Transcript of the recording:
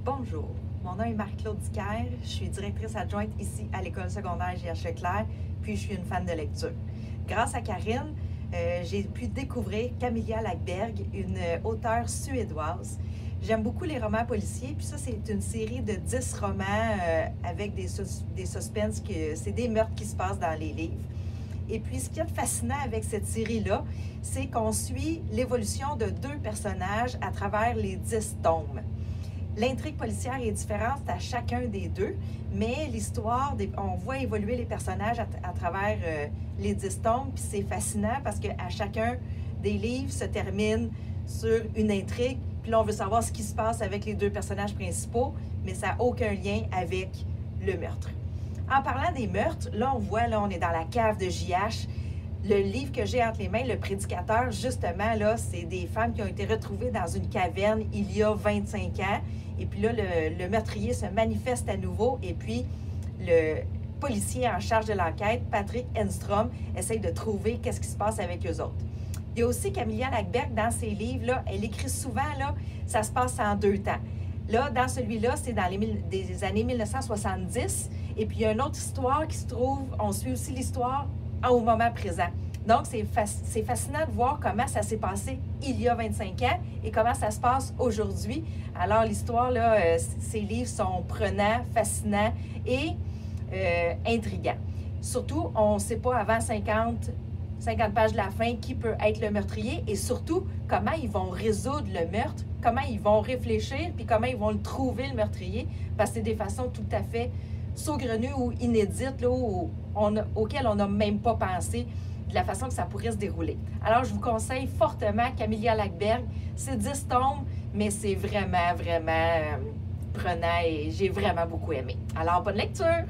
Bonjour, mon nom est Marie-Claude Dicker, je suis directrice adjointe ici à l'école secondaire J.H. Leclerc, puis je suis une fan de lecture. Grâce à Karine, j'ai pu découvrir Camilla Läckberg, une auteure suédoise. J'aime beaucoup les romans policiers, puis ça c'est une série de 10 romans avec des suspens, c'est des meurtres qui se passent dans les livres. Et puis, ce qui est fascinant avec cette série-là, c'est qu'on suit l'évolution de 2 personnages à travers les 10 tomes. L'intrigue policière est différente à chacun des 2, mais l'histoire, on voit évoluer les personnages à travers les 10 tomes, puis c'est fascinant parce qu'à chacun des livres se termine sur une intrigue, puis là, on veut savoir ce qui se passe avec les 2 personnages principaux, mais ça n'a aucun lien avec le meurtre. En parlant des meurtres, là, on voit, là, on est dans la cave de J.H. Le livre que j'ai entre les mains, Le Prédicateur, justement, là, c'est des femmes qui ont été retrouvées dans une caverne il y a 25 ans. Et puis là, le meurtrier se manifeste à nouveau. Et puis, le policier en charge de l'enquête, Patrick Enstrom, essaye de trouver qu'est-ce qui se passe avec eux autres. Il y a aussi Camilla Läckberg, dans ses livres, là, elle écrit souvent, là, ça se passe en 2 temps. Là, dans celui-là, c'est dans des années 1970. Et puis, il y a une autre histoire qui se trouve, on suit aussi l'histoire au moment présent. Donc, c'est fascinant de voir comment ça s'est passé il y a 25 ans et comment ça se passe aujourd'hui. Alors, l'histoire, là, ces livres sont prenants, fascinants et intrigants. Surtout, on ne sait pas avant 50 pages de la fin qui peut être le meurtrier et surtout, comment ils vont résoudre le meurtre, comment ils vont réfléchir, puis comment ils vont le trouver, le meurtrier, parce que c'est des façons tout à fait saugrenues ou inédites, là, auxquelles on n'a même pas pensé de la façon que ça pourrait se dérouler. Alors, je vous conseille fortement Camilla Läckberg. C'est 10 tomes, mais c'est vraiment, vraiment prenant et j'ai vraiment beaucoup aimé. Alors, bonne lecture!